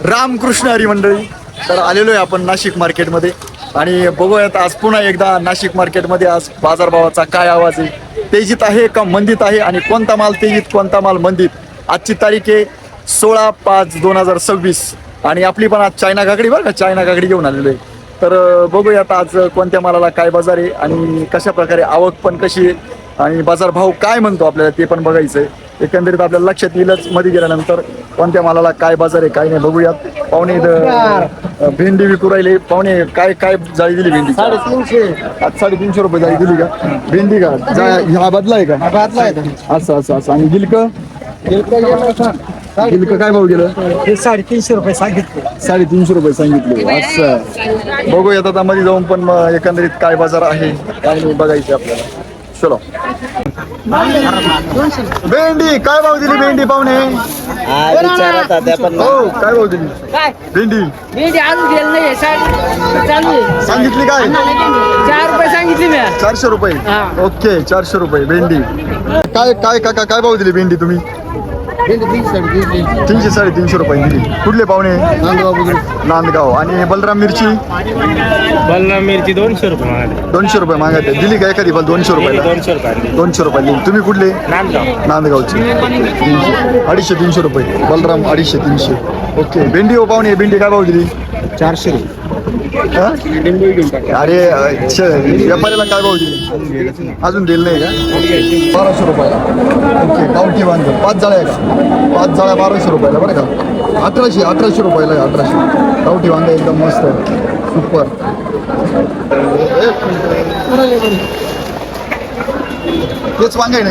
रामकृष्ण हरी मंडळी. तर आलेलो आहे आपण नाशिक मार्केटमध्ये आणि बघूयात आज पुन्हा एकदा नाशिक मार्केटमध्ये आज बाजारभावाचा काय आवाज आहे. तेजीत आहे का मंदीत आहे आणि कोणता माल तेजीत कोणता माल मंदीत. आजची तारीख आहे 16/5/2026 आणि आपली पण आज चायना काकडी बरं का, चायना काकडी घेऊन आलेलो आहे. तर बघूयात आज कोणत्या मालाला काय बाजार आहे आणि कशा प्रकारे आवक पण कशी आहे आणि बाजारभाव काय म्हणतो आपल्याला ते पण बघायचं आहे. एकंदरीत आपल्याला लक्षात येईलच मध्ये गेल्यानंतर कोणत्या मालाला काय बाजार आहे काय नाही. बघूयात. पाहुणे भेंडी विकू राहिले. पाहुणे काय काय जाळी दिली भेंडी? 350. आज 350 रुपये जाळी दिली का भेंडी? का हा बदला आहे का? असं असं असं. आणि गिलक गिलक काय भाव गेलं? 350 रुपये सांगितले. 350 रुपये सांगितले. असं बघूयात आता मध्ये जाऊन पण एकंदरीत काय बाजार आहे काय नाही बघायचे आपल्याला. चलो. भेंडी काय भाव दिली भेंडी पाहुणे? हो काय भाव दिली भेंडी? सांगितली काय? 4 रुपये सांगितले मी. 400 रुपये. ओके 400 रुपये भेंडी. काय काय काका काय भाव दिली भेंडी तुम्ही? 300-350 रुपये दिली. कुठले पाहुणे? नांदगाव. आणि बलराम मिरची? बलराम मिरची 200 रुपये मागते. 200 रुपये मागते. दिली काय कधी? 200 रुपये. 200 रुपये दिली. तुम्ही कुठले? नांदगावची. 250-300 रुपये. बलराम 250-300. ओके. भेंडी हो पाहुणे भेंडी काय भाव दिली? 400 रुपये. अरे व्यापाऱ्याला काय भाव दिली? अजून दिलं नाही का? 1200 रुपयाला. ओके. गावठी वांग 5 जाळ्या आहे का? 5 जाळ्या 1200 रुपयाला बरं का? 1800 रुपयाला आहे. 1800. गावठी वांग एकदम मस्त आहे. सुपर. तेच वांग आहे ना?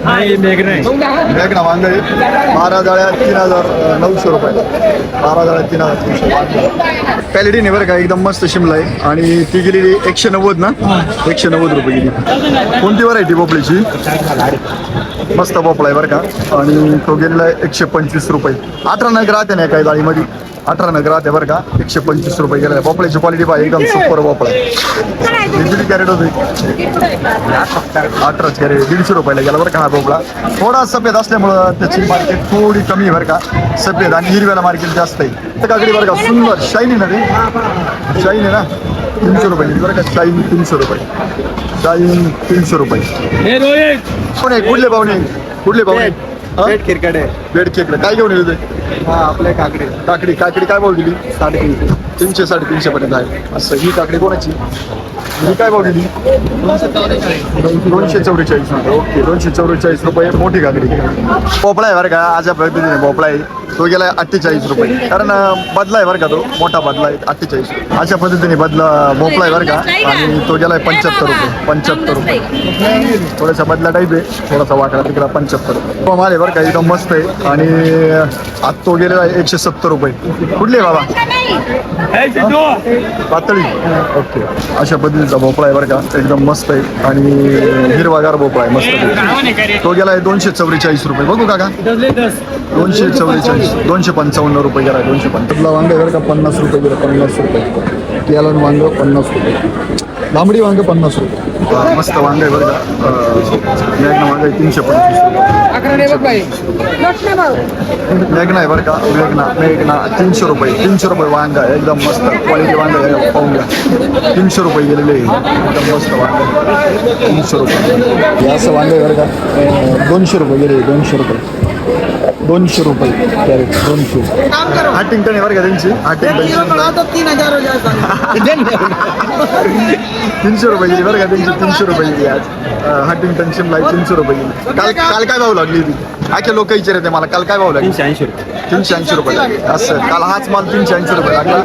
मेघना वांग आहे. 12 जाळ्या 3900 रुपयाला. 12 जाळ्या 3300. पॅलेटिन आहे बरं का, एकदम मस्त शिमला आहे. आणि ती गेलेली 190 ना? 190 रुपये गेली. कोणती व्हरायटी भोपळीची? मस्त भोपळा आहे बरं का. आणि तो गेलेला आहे 125 रुपये. 18 नग राहते ना काही जाळीमध्ये? 18 नग राहते बरं का. 125 रुपये गेलेला. भोपळ्याची क्वालिटी पाहिजे एकदम सुपर भोपळा आहे. किती कॅरेट होते? 18 कॅरेट. 150 रुपयाला गेला बरं का हा भोपळा. थोडा सफेद असल्यामुळं त्याची मार्केट थोडी कमी आहे बरं का. सफेद आणि हिरव्याला मार्केट जास्त आहे. तर काकडी बरं का सुंदर शाईन आहे ना रे? शाईन आहे ना? 300 रुपये बरं का. शाईन 300 रुपये. शाईन 300 रुपये. पाहुणे कुठले पाहुणे? कुठले पाहुणे? पेट किरकडे. बेड केकडे काय घेऊन येते? आपले काकडे. काकडी काकडी काय भाव दिली? 350. 300-350 पर्यंत आहे. असं. ही काकडी कोणाची? ही काय भाव दिली? 244 रुपये. ओके 244 रुपये मोठी काकडी. भोपळा आहे बरं का. अशा पद्धतीने भोपळा आहे. तो गेला 48 रुपये. कारण बदला आहे बरं का. तो मोठा बदला आहे 48. अशा पद्धतीने बदला भोपळा आहे बरं का. आणि तो गेला 75 रुपये. 75 रुपये. थोडासा बदला टाईप आहे. थोडासा वाकडा तिकडा 75 रुपये. तो माल आहे बरं का एकदम मस्त आहे. आणि आज तो गेलेला आहे 170 रुपये. कुठले बाबा? पातळी. ओके. अशा पद्धतीचा भोपळा आहे बरं का. एकदम मस्त आहे आणि हिरवागार भोपळा आहे मस्त. तो गेला आहे 244 रुपये. बघू काका 244. 255 रुपये गेला. 255. वांग आहे बरं का. 50 रुपये गेला. 50 रुपये. केलन वांग 50 रुपये. लांबडी वांग 50 रुपये. मस्त वांग आहे बरं का. मेघना वांग आहे 325 रुपये. मेघना आहे बरं का. मेघना 300 रुपये. 300 रुपये वांग आहे. एकदम मस्त क्वालिटी वांग आहे. पाहून घ्या. 300 रुपये गेलेले एकदम मस्त वांग. 300 रुपये. असं वांग आहे बरं का. 200 रुपये गेले. 200 रुपये. 200 रुपये कॅरेट. 200. हॅटिंग्टन आहे बरं का त्यांची. हॅटिंग्टन 300 रुपये गेली बरं का त्यांची. 300 रुपये गेली आज. हॅटिंग्टन शिमला 300 रुपये गेली. काल काय भाव लागली ती? आखे लोक विचारते मला काल काय भाव लागली? 380 रुपये लागले. असं काल हाच माल 380 रुपये लागला.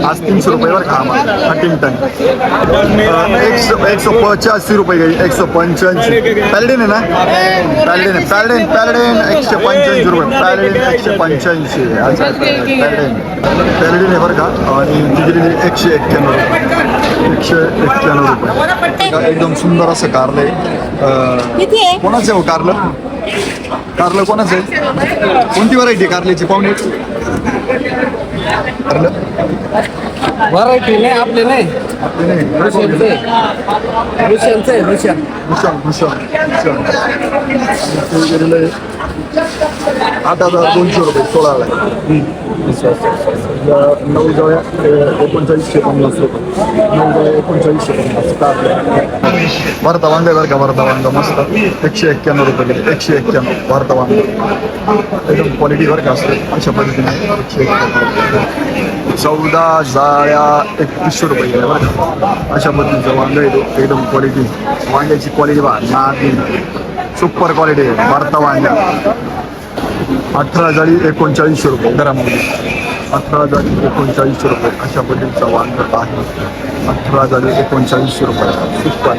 आज 300 रुपये बरं का हा माल. हॅटिंग्टन 185 रुपये गेली. 185. पॅलेडिन आहे ना? पॅलेडिन 185 रुपये. पॅलेडिन 185. अच्छा पॅलेडिन आहे बरं का. आणि ती गेलेली 191 रुपये. 191 रुपये. एकदम सुंदर असं कारलं आहे. कोणाचं आहे हो कारलं? कारलं कोणाचं आहे? कोणती व्हरायटी कारल्याची पाहुणे? कारलं व्हरायटी नाही आपले नाही. आपले नाही. भूषण 8,200 रुपये. 16 ला. 9 जवळ 3950 रुपये 9 जवळ 3950 वार्ता वांगा बरं का वार्ता वांगा मस्त 191 रुपये किलो 191 वार्ता वांगा एकदम क्वालिटी बरं का असते अशा पद्धतीने 14 जाळ्या 3100 रुपये गेल्या बरं का अशा पद्धतीचं वांगा येतो एकदम क्वालिटी वांग्याची क्वालिटी बघा नादी सुपर क्वालिटी वार्ता वांगा 18 जाळी 3900 रुपये दरामध्ये 18 जाळी 3900 रुपये अशा पद्धतीचा वांगा आहे 18 जाळी 3900 रुपये सुपर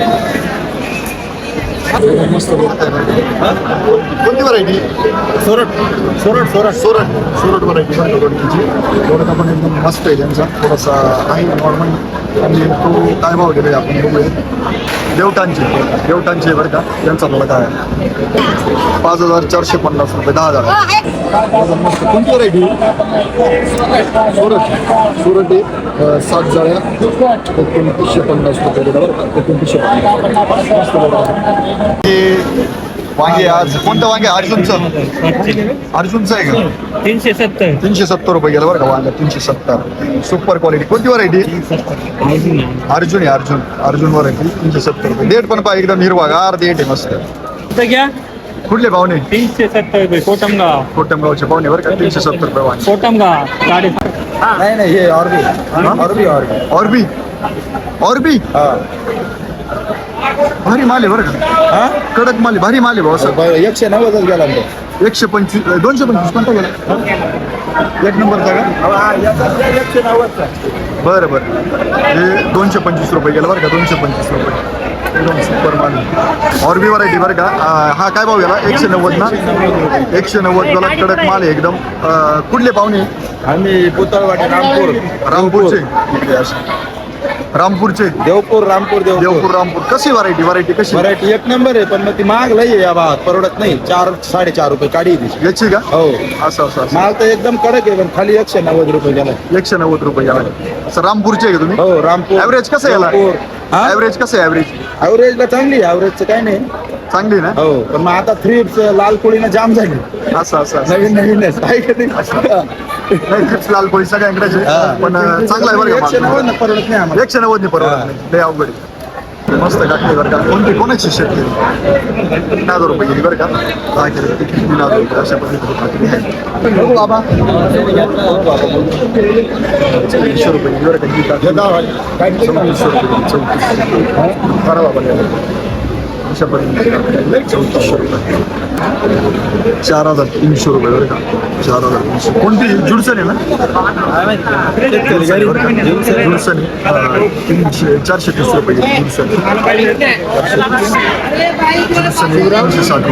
मस्त कोणती व्हरायटी सोरट व्हरायटी थोडं पण एकदम मस्त आहे त्यांचा थोडासा आहे नॉर्मल आणि तो काय भाव गेले आपण बघूया देवटांचे बरं का त्यांचा थोडा काय 5450 रुपये 10,000 मस्त कोणती व्हरायटी सोरट आहे 7 जाळ्या 2950 रुपये बरं का 2950 वांगे आज कोणतं वांगे अर्जुनचं आहे का 370 रुपये गेलं बरं का वांगा 370 सुपर क्वालिटी कोणती व्हरायटी अर्जुन व्हरायटी 370 रुपये डेट पण पाहिजे एकदम हिरवागार डेट आहे मस्त घ्या कुठले पाहुणे 370 रुपये कोटमगावचे पाहुणे बरं का 370 रुपये वांगे कोटमगाव नाही हे ऑरबी भारी माल आहे बरं का कडक माल आहे भारी माल आहे भाऊ असं 190 गेला 125 225 कोणता गेला एक नंबरचा का बरं हे 225 रुपये गेला बरं का 225 रुपये एकदम सुपर माल ऑरबी व्हरायटी बरं का हा काय भाव गेला 190 ना 190 जला कडक माल आहे एकदम कुठले पाहुणे आम्ही पुतळवाडी रामपूरचे देवपूर रामपूर कशी व्हरायटी कशी व्हरायटी एक नंबर आहे पण मग ती महाग लई आहे या भावात परवडत नाही 4-4.5 रुपये काढी याची का हो असं माल तर एकदम कडक आहे पण खाली 190 रुपये गेला 190 रुपये गेला असं रामपूरचे आहे का तुम्ही हो रामपूर ॲव्हरेज कसं याला ॲव्हरेज कसं आहे ॲव्हरेजला चांगली ॲव्हरेजचं काय नाही चांगली ना हो पण मग आता थ्रिप्स लाल कोळीनं जाम झाली असं नवीनच आहे का नाही नाही लाल पोळी सगळ्यांकडेच आहे. पण चांगला आहे बरं का 190 परवडत नाही आम्हाला 190 परवडत नाही लय अवघड आहे. मस्त काटली बरं का कोणाची शेतकरी 3,000 रुपये गेली बरं का काय केलं 3,000 रुपये अशा पद्धतीने काटली आहे बघू बाबा 100 रुपये गेली बरं का 34 रुपये 34 बरं बाबा अशा पद्धतीने 3400 रुपये 4,300 रुपये बरं का 4,300 कोणती जुडसन आहे ना जुडसन 430 रुपये जुडसन 360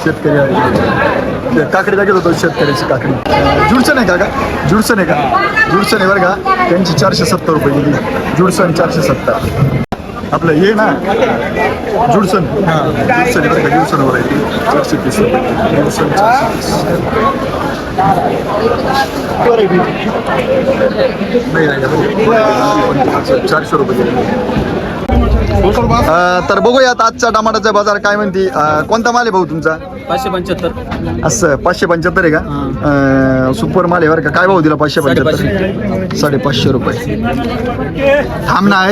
शेतकरी आहे काकडी दाखवत होतो शेतकऱ्याची काकडी जुडसन आहे का जुडसन आहे बरं का त्यांची 470 रुपये गेली जुडसन 470 आपलं हे ना जुडसन जुडसन आहे बरं का जुडसनवर आहे 430 रुपये जुडसन 400 रुपये गेले तर बघूयात आजचा टमाटाचा बाजार काय म्हणते कोणता माल आहे भाऊ तुमचा 575 असं 575 आहे का सुपर माल आहे बरं का काय भाऊ दिला 575 550 रुपये थांब ना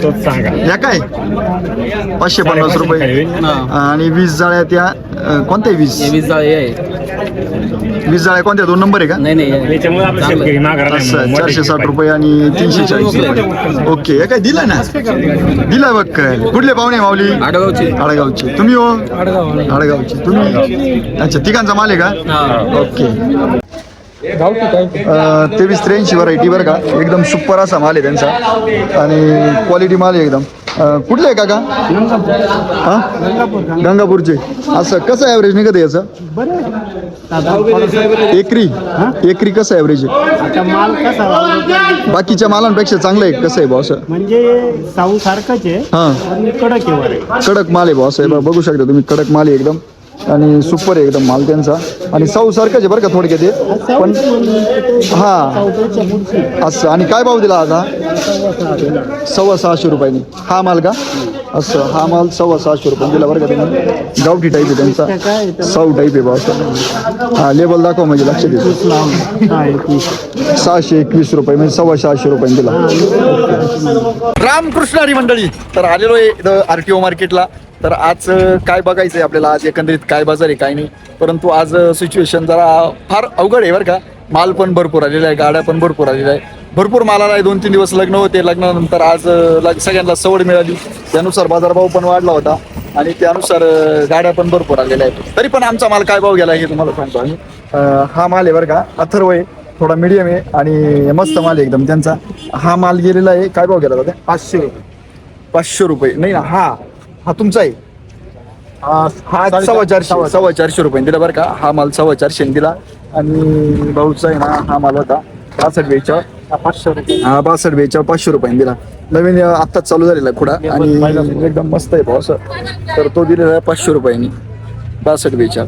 तोच सांगा या काय 550 रुपये आणि 20 जाळ्या त्या कोणत्या 20 जाळ्या कोणत्या 2 नंबर आहे का त्याच्यामुळे आपलं शेतकरी माघार असं 460 रुपये आणि 340 रुपये ओके हे काय दिलं ना दिला बघ काय कुठले पाहुणे माऊली आडगावचे तुम्ही हो आडगावचे तुम्ही अच्छा तिघांचा माल आहे का ओके 2383 व्हरायटी बरं का एकदम सुपर असा माल आहे त्यांचा आणि क्वालिटी माल आहे एकदम कुठलं आहे काका हां गंगापूरचे असं कसं ॲव्हरेज निघत आहे याचं एकरी कसं ॲव्हरेज आहे बाकीच्या मालांपेक्षा चांगलं आहे कसं आहे भाऊ असं म्हणजे साऊ सारखंच आहे हां कडक माल आहे भाऊ असं आहे बघू शकता तुम्ही कडक माल आहे एकदम आणि सुपर आहे एकदम माल त्यांचा आणि साऊ सारखंच आहे बरं का थोडक्यात ते पण हां असं आणि काय भाव दिला आता 650 रुपयांनी हा माल का असं हा माल 650 रुपये दिला बरं का त्यांनी. गावठी टाईप आहे त्यांचा, साऊ टाईप आहे बा. हा लेबल दाखव म्हणजे लक्षात येतो. 621 रुपये म्हणजे 650 रुपये दिला. रामकृष्ण हरी मंडळी, तर आलेलो आहे RTO मार्केटला. तर आज काय बघायचं आहे आपल्याला, आज एकंदरीत काय बाजार आहे काय नाही. परंतु आज सिच्युएशन जरा फार अवघड आहे बरं का. माल पण भरपूर आलेला आहे, गाड्या पण भरपूर आलेल्या आहे, भरपूर माल आला आहे. 2-3 दिवस लग्न होते, लग्नानंतर आज सगळ्यांना सवड मिळाली, त्यानुसार बाजारभाव पण वाढला होता आणि त्यानुसार गाड्या पण भरपूर आलेल्या आहेत. तरी पण आमचा माल काय भाव गेला हे तुम्हाला सांगतो आम्ही. हा माल आहे बरं का, अथर्व आहे, थोडा मीडियम आहे आणि मस्त माल आहे एकदम त्यांचा. हा माल गेलेला आहे, काय भाव गेला होता? 500 रुपये. 500 रुपये नाही ना, हा तुमचा आहे. हा 450 रुपये दिला बरं का. हा माल 450 दिला आणि भाऊचा आहे ना हा माल होता 62 500 रुपये. हा 62 500 रुपयांनी दिला. नवीन आत्ताच चालू झालेला खुडा आणि एकदम मस्त आहे भाऊ असं. तर तो दिलेला आहे 500 रुपयांनी 62.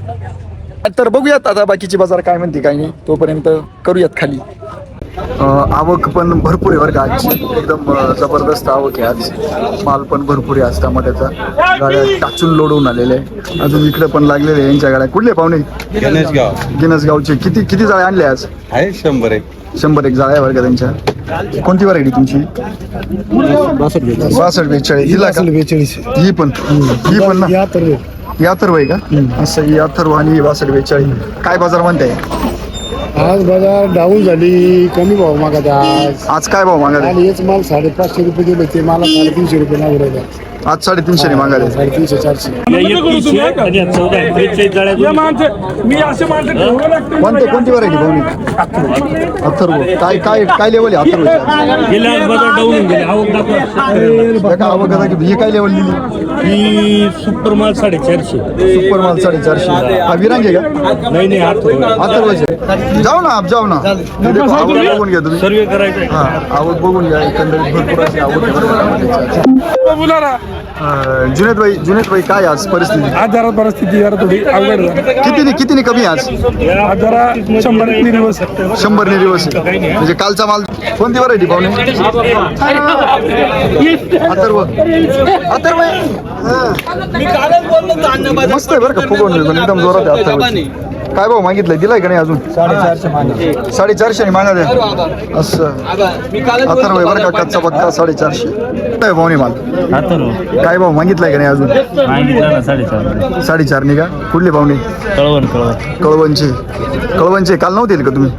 तर बघूयात आता बाकीची बाजार काय म्हणते काय नाही, तोपर्यंत करूयात खाली. आवक पण भरपूर आहे बरं का आज, एकदम जबरदस्त आवक आहे आज. माल पण भरपूर आहे आज टमाट्याचा. गाड्या टाचून लोडून आलेले आहे. अजून इकडे पण लागलेले आहे यांच्या गाड्या. कुठले पाहुणे? गिनसगावचे. किती जाळे आणले आज? आहे 100 जाळ्या बरं का त्यांच्या. कोणती व्हरायटी तुमची? 62 दिला का? 42 ही पण ना याथर्व आहे का? असं याथर्व आणि 62 काय बाजार म्हणताय? आज बाजार डाऊन झाली, कमी भाव मागत आज काय भाव मागायला? आणि हेच माल 550 रुपये दिले, ते मला 350 रुपये मागू राहिले. आज 350 मागायला. 350 400. कोणती व्हरायटी भाऊ? अथर्व. काय लेवल आहे अथर्व? ही काय लेवल दिली? ही सुपर माल 450. सुपर माल 450. हा विरांग आहे का? नाही अथर्वचे. जाऊ ना देखो, आवक बघून घ्या तुम्ही. सर्वे करायचं. हा आवक बघून घ्या, एकंदरीत भरपूर अशी आवक आहे. जुनेद भाई काय आज परिस्थिती? आज जरा परिस्थिती जरा थोडी अवघड आहे. कितीने कमी आज? आज जरा 100 दिवस 100 दिवस म्हणजे कालचा माल. कोणती व्हरायटी पाहुणे? अथर्व. मस्त आहे बरं का, फुगवून पण एकदम जोरात आहे अथर्व. काय भाऊ मागितलंय, दिलाय का नाही अजून? 450 मागा द्या. असं अथर्व आहे बरं का, कच्चा पक्का 450. काय भाऊ नाही माल? काय भाऊ मागितलाय का नाही अजून? 4.5 का? कुठले पाहुणे? कळवणचे. काल नव्हते का तुम्ही?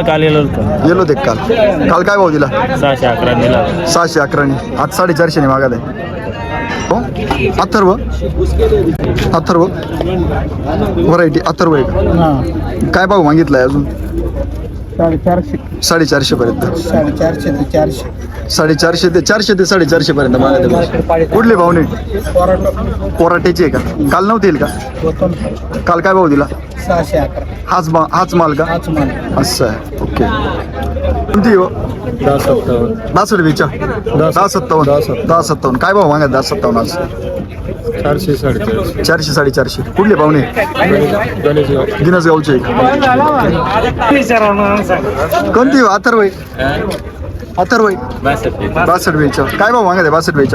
काल गेलो होते काल काय भाव दिला? 611 दिला. 611. आज 450 मागा द्या. हो अथर्व व्हरायटी अथर्व आहे का? काय भाव मागितलाय अजून? 450 पर्यंत. 450 ते 450 पर्यंत मागा. कुठले भावने? कोराटेचे आहे का? काल नव्हते का? काल काय भाव दिला? 611. हाच माल का? असं आहे. ओके. कोणती हो? 10 57. काय भाव मागा? 10-57 आज. 400 450. कुठले पाहुणे? गिनसगावचे. कोणती अथर्व आहे? 62. काय भाव मागत आहे? 62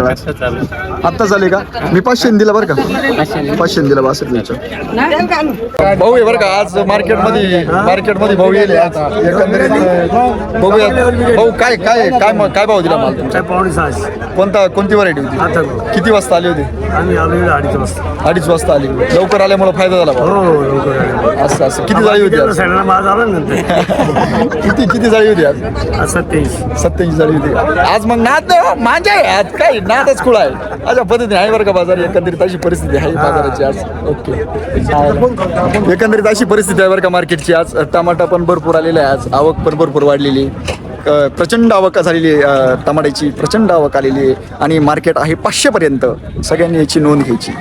आत्ता झाले का? मी 500 दिला बरं का, 500 दिला 62. भाऊ आहे बरं का आज मार्केटमध्ये भाऊ येईल आज एकंदरीत. बघूया भाऊ काय भाव दिला माल तुमचा? कोणती व्हरायटी होती? किती वाजता आली होती? आम्ही आलो 2:30 वाजता. 2:30 वाजता आली. लवकर आल्यामुळे फायदा झाला भाऊ. असं किती जाळी होती आज? किती जाळी होती आज? 27 जाळी होती आज. मग नाद माझे आज काय नादच खुळा आहे अशा पद्धतीने आहे बरं का बाजार. एकंदरीत अशी परिस्थिती आहे बाजाराची आज. ओके. एकंदरीत अशी परिस्थिती आहे बरं का मार्केटची आज. टमाटा पण भरपूर आलेला आहे आज. आवक पण भरपूर वाढलेली. प्रचंड आवक झालेली आहे टमाट्याची. प्रचंड आवक आलेली आहे आणि मार्केट आहे 500 पर्यंत. सगळ्यांनी याची नोंद घ्यायची.